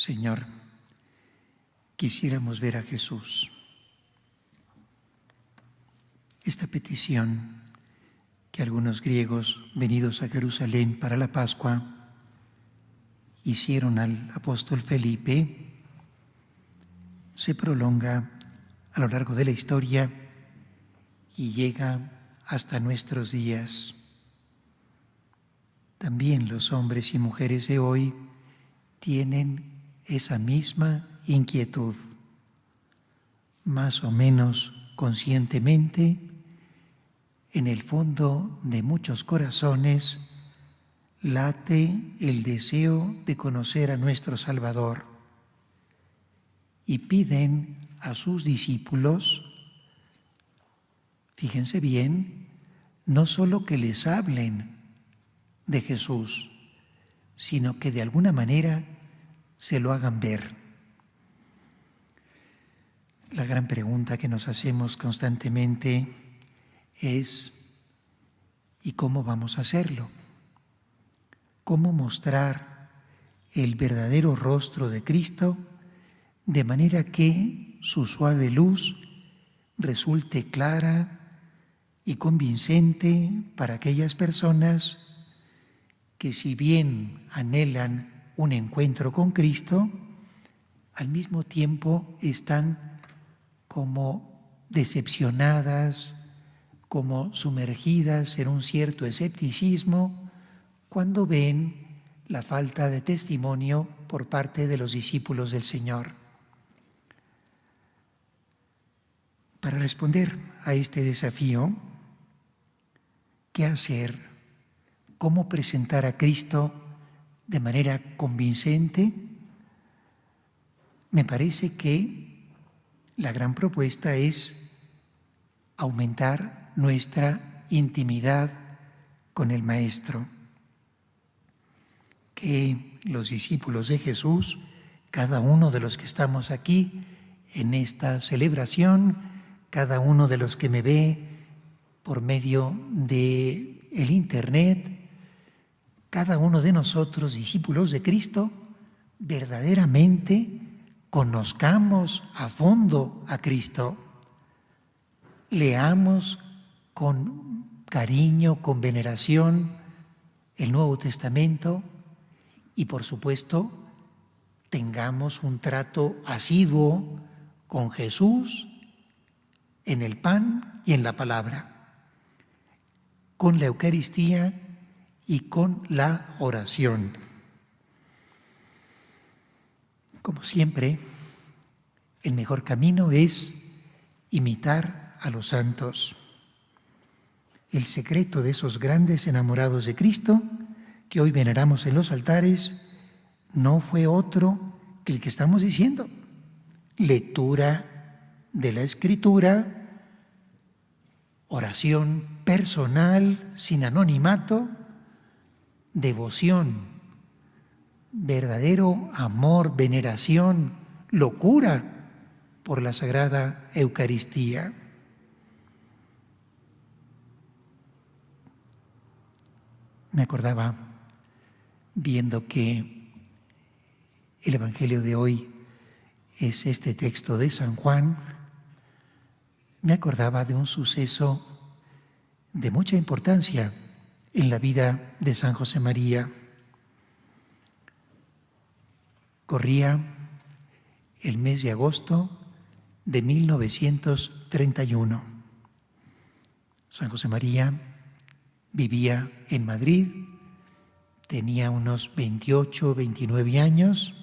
Señor, quisiéramos ver a Jesús. Esta petición que algunos griegos venidos a Jerusalén para la Pascua hicieron al apóstol Felipe se prolonga a lo largo de la historia y llega hasta nuestros días. También los hombres y mujeres de hoy tienen esa misma inquietud. Más o menos conscientemente, en el fondo de muchos corazones late el deseo de conocer a nuestro Salvador y piden a sus discípulos, fíjense bien, no solo que les hablen de Jesús, sino que de alguna manera se lo hagan ver. La gran pregunta que nos hacemos constantemente es: ¿y cómo vamos a hacerlo? ¿Cómo mostrar el verdadero rostro de Cristo de manera que su suave luz resulte clara y convincente para aquellas personas que, si bien anhelan un encuentro con Cristo, al mismo tiempo están como decepcionadas, como sumergidas en un cierto escepticismo cuando ven la falta de testimonio por parte de los discípulos del Señor? Para responder a este desafío, ¿qué hacer? ¿Cómo presentar a Cristo de manera convincente? Me parece que la gran propuesta es aumentar nuestra intimidad con el Maestro. Que los discípulos de Jesús, cada uno de los que estamos aquí en esta celebración, cada uno de los que me ve por medio del Internet, cada uno de nosotros, discípulos de Cristo, verdaderamente conozcamos a fondo a Cristo. Leamos con cariño, con veneración el Nuevo Testamento y, por supuesto, tengamos un trato asiduo con Jesús en el pan y en la palabra, con la Eucaristía y con la oración. Como siempre, el mejor camino es imitar a los santos. El secreto de esos grandes enamorados de Cristo que hoy veneramos en los altares no fue otro que el que estamos diciendo: lectura de la Escritura, oración personal sin anonimato, devoción, verdadero amor, veneración, locura por la Sagrada Eucaristía. Me acordaba, viendo que el Evangelio de hoy es este texto de San Juan, me acordaba de un suceso de mucha importancia en la vida de San José María. Corría el mes de agosto de 1931. San José María vivía en Madrid, tenía unos 28, 29 años,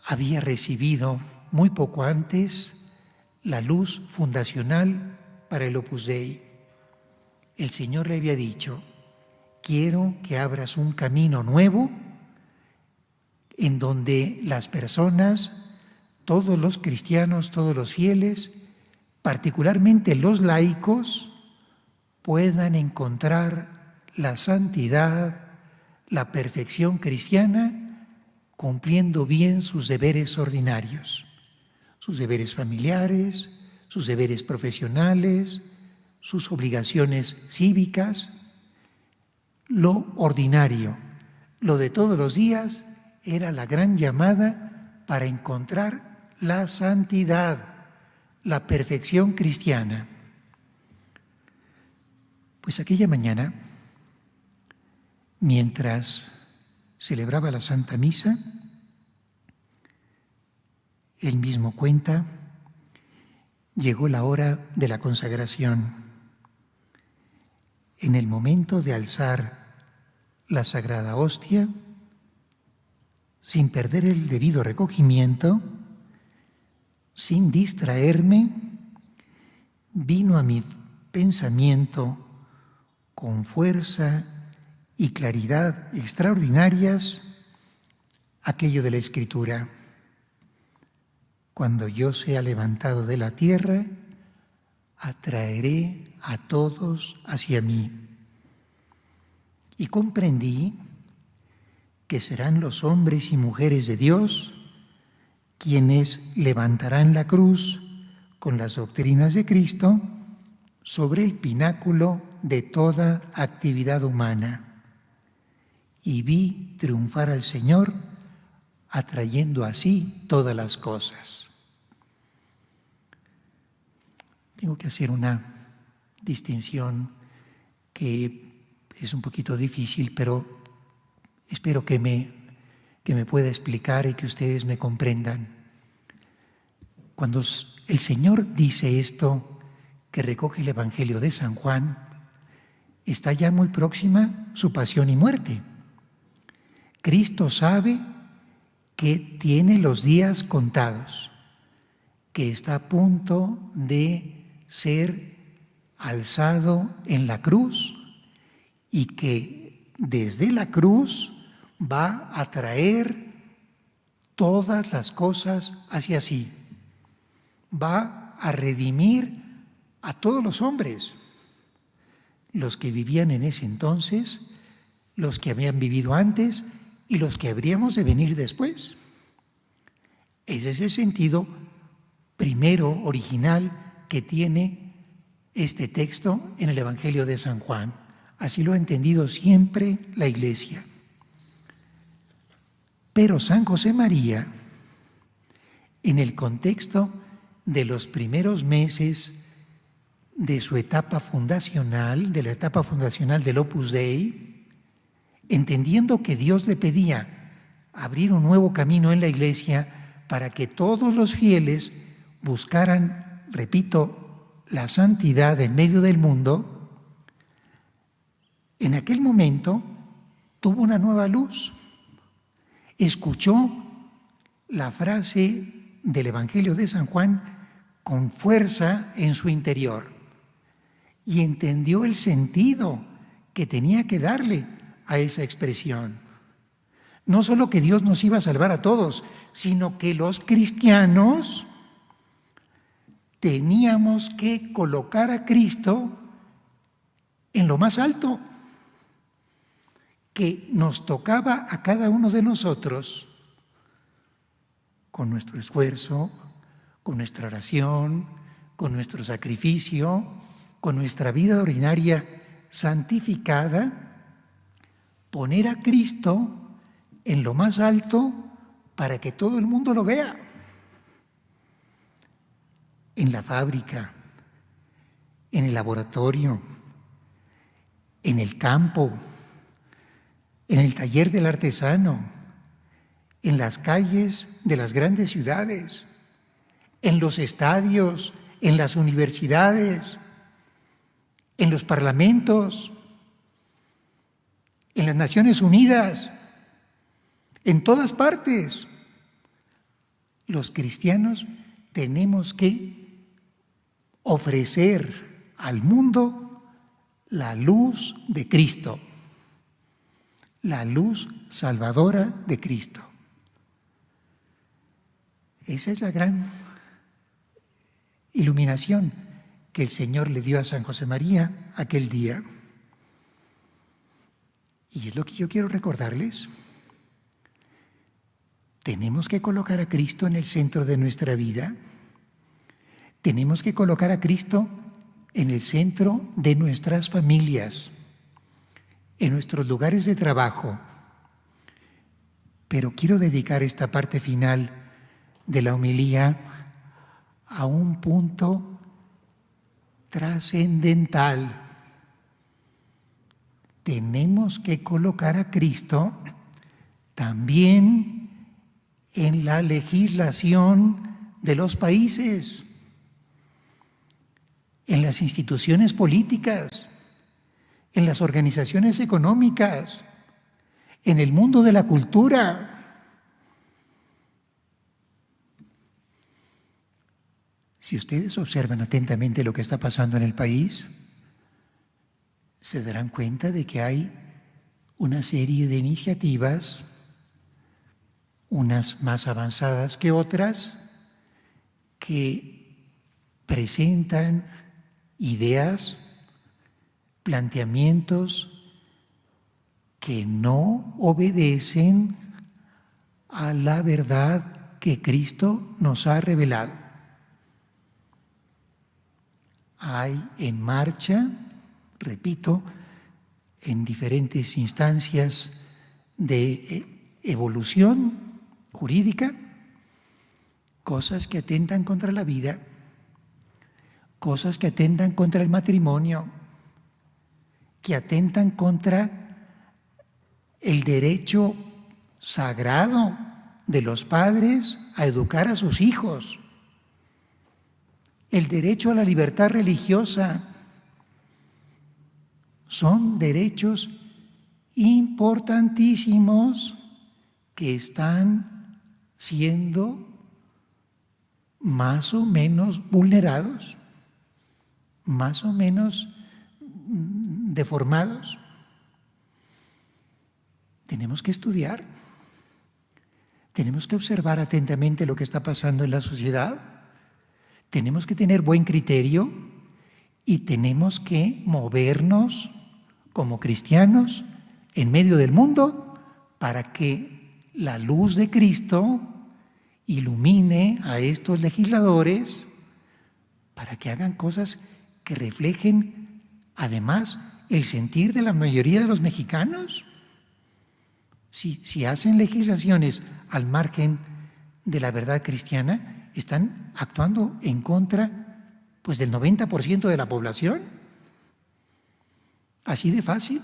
había recibido muy poco antes la luz fundacional para el Opus Dei. El Señor le había dicho: quiero que abras un camino nuevo en donde las personas, todos los cristianos, todos los fieles, particularmente los laicos, puedan encontrar la santidad, la perfección cristiana, cumpliendo bien sus deberes ordinarios, sus deberes familiares, sus deberes profesionales, sus obligaciones cívicas, lo ordinario, lo de todos los días era la gran llamada para encontrar la santidad, la perfección cristiana. Pues aquella mañana, mientras celebraba la Santa Misa, él mismo cuenta, llegó la hora de la consagración. En el momento de alzar la sagrada hostia, sin perder el debido recogimiento, sin distraerme, vino a mi pensamiento con fuerza y claridad extraordinarias aquello de la Escritura. Cuando yo sea levantado de la tierra, atraeré a todos hacia mí. Y comprendí que serán los hombres y mujeres de Dios quienes levantarán la cruz con las doctrinas de Cristo sobre el pináculo de toda actividad humana. Y vi triunfar al Señor, atrayendo así todas las cosas. Tengo que hacer una distinción que es un poquito difícil, pero espero que me pueda explicar y que ustedes me comprendan. Cuando el Señor dice esto, que recoge el Evangelio de San Juan, está ya muy próxima su pasión y muerte. Cristo sabe que tiene los días contados, que está a punto de ser alzado en la cruz y que desde la cruz va a traer todas las cosas hacia sí. Va a redimir a todos los hombres, los que vivían en ese entonces, los que habían vivido antes y los que habríamos de venir después. Ese es el sentido primero, original, que tiene este texto en el Evangelio de San Juan. Así lo ha entendido siempre la Iglesia. Pero San José María, en el contexto de los primeros meses de su etapa fundacional, de la etapa fundacional del Opus Dei, entendiendo que Dios le pedía abrir un nuevo camino en la Iglesia para que todos los fieles buscaran, repito, la santidad en medio del mundo, en aquel momento tuvo una nueva luz. Escuchó la frase del Evangelio de San Juan con fuerza en su interior y entendió el sentido que tenía que darle a esa expresión. No solo que Dios nos iba a salvar a todos, sino que los cristianos teníamos que colocar a Cristo en lo más alto, que nos tocaba a cada uno de nosotros, con nuestro esfuerzo, con nuestra oración, con nuestro sacrificio, con nuestra vida ordinaria santificada, poner a Cristo en lo más alto para que todo el mundo lo vea. En la fábrica, en el laboratorio, en el campo, en el taller del artesano, en las calles de las grandes ciudades, en los estadios, en las universidades, en los parlamentos, en las Naciones Unidas, en todas partes. Los cristianos tenemos que ofrecer al mundo la luz de Cristo, la luz salvadora de Cristo. Esa es la gran iluminación que el Señor le dio a San José María aquel día. Y es lo que yo quiero recordarles. Tenemos que colocar a Cristo en el centro de nuestra vida. Tenemos que colocar a Cristo en el centro de nuestras familias, en nuestros lugares de trabajo, pero quiero dedicar esta parte final de la homilía a un punto trascendental. Tenemos que colocar a Cristo también en la legislación de los países, en las instituciones políticas, en las organizaciones económicas, en el mundo de la cultura. Si ustedes observan atentamente lo que está pasando en el país, se darán cuenta de que hay una serie de iniciativas, unas más avanzadas que otras, que presentan ideas, planteamientos que no obedecen a la verdad que Cristo nos ha revelado. Hay en marcha, repito, en diferentes instancias de evolución jurídica, cosas que atentan contra la vida, cosas que atentan contra el matrimonio, que atentan contra el derecho sagrado de los padres a educar a sus hijos, el derecho a la libertad religiosa. Son derechos importantísimos que están siendo más o menos vulnerados, más o menos deformados. Tenemos que estudiar, tenemos que observar atentamente lo que está pasando en la sociedad, tenemos que tener buen criterio y tenemos que movernos como cristianos en medio del mundo para que la luz de Cristo ilumine a estos legisladores para que hagan cosas que reflejen además el sentir de la mayoría de los mexicanos. Si hacen legislaciones al margen de la verdad cristiana, están actuando en contra pues del 90% de la población. Así de fácil.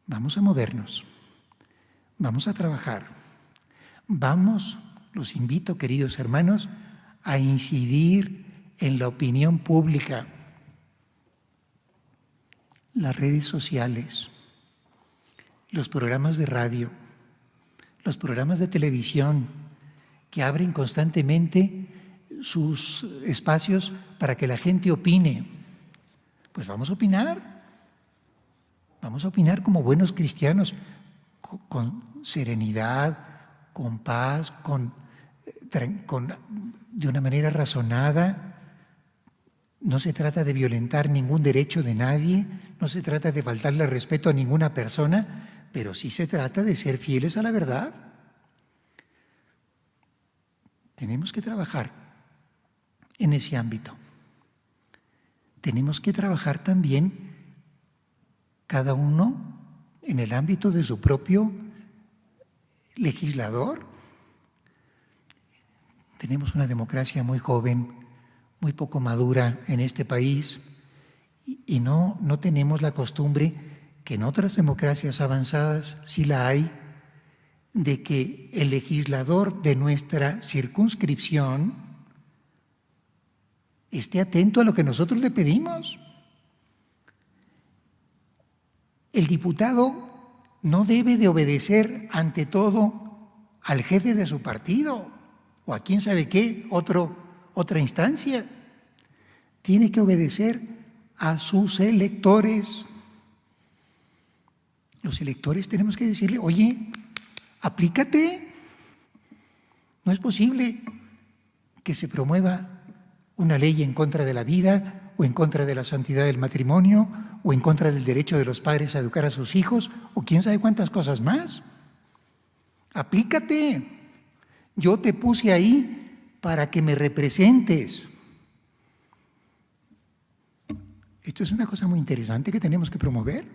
Vamos a movernos, vamos a trabajar, vamos, los invito, queridos hermanos, a incidir en la opinión pública, las redes sociales, los programas de radio, los programas de televisión que abren constantemente sus espacios para que la gente opine. Pues vamos a opinar como buenos cristianos, con serenidad, con paz, de una manera razonada. No se trata de violentar ningún derecho de nadie, no se trata de faltarle respeto a ninguna persona, pero sí se trata de ser fieles a la verdad. Tenemos que trabajar en ese ámbito. Tenemos que trabajar también cada uno en el ámbito de su propio legislador. Tenemos una democracia muy joven, muy poco madura en este país y no tenemos la costumbre, que en otras democracias avanzadas sí la hay, de que el legislador de nuestra circunscripción esté atento a lo que nosotros le pedimos. El diputado no debe de obedecer ante todo al jefe de su partido o a quién sabe qué, otra instancia. Tiene que obedecer a sus electores. Los electores tenemos que decirle, oye, aplícate. No es posible que se promueva una ley en contra de la vida o en contra de la santidad del matrimonio o en contra del derecho de los padres a educar a sus hijos o quién sabe cuántas cosas más. Aplícate. Yo te puse ahí para que me representes. Esto es una cosa muy interesante que tenemos que promover.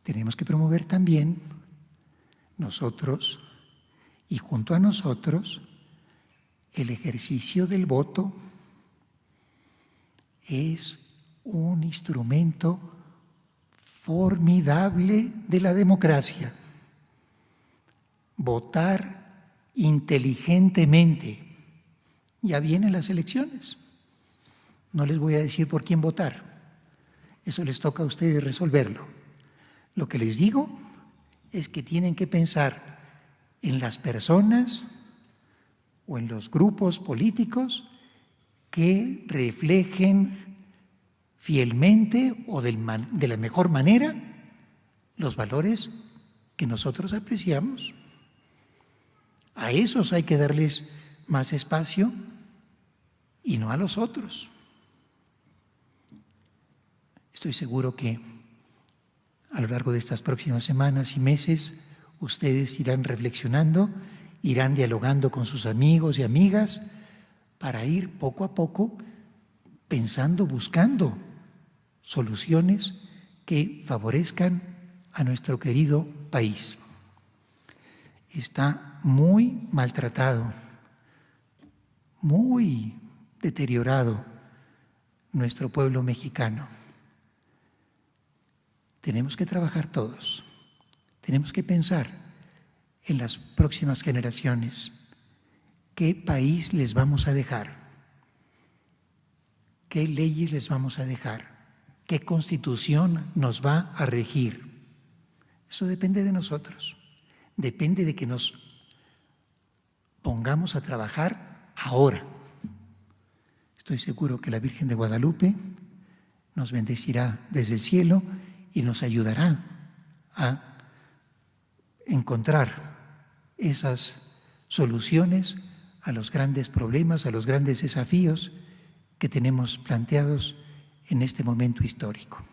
tenemos que promover también nosotros y junto a nosotros el ejercicio del voto. Es un instrumento formidable de la democracia. Votar inteligentemente. Ya vienen las elecciones. No les voy a decir por quién votar. Eso les toca a ustedes resolverlo. Lo que les digo es que tienen que pensar en las personas o en los grupos políticos que reflejen fielmente o de la mejor manera los valores que nosotros apreciamos. A esos hay que darles más espacio y no a los otros. Estoy seguro que a lo largo de estas próximas semanas y meses ustedes irán reflexionando, irán dialogando con sus amigos y amigas para ir poco a poco pensando, buscando soluciones que favorezcan a nuestro querido país. Está muy maltratado, muy deteriorado nuestro pueblo mexicano. Tenemos que trabajar todos, tenemos que pensar en las próximas generaciones. ¿Qué país les vamos a dejar? ¿Qué leyes les vamos a dejar? ¿Qué constitución nos va a regir? Eso depende de nosotros. Depende de que nos pongamos a trabajar ahora. Estoy seguro que la Virgen de Guadalupe nos bendecirá desde el cielo y nos ayudará a encontrar esas soluciones a los grandes problemas, a los grandes desafíos que tenemos planteados en este momento histórico.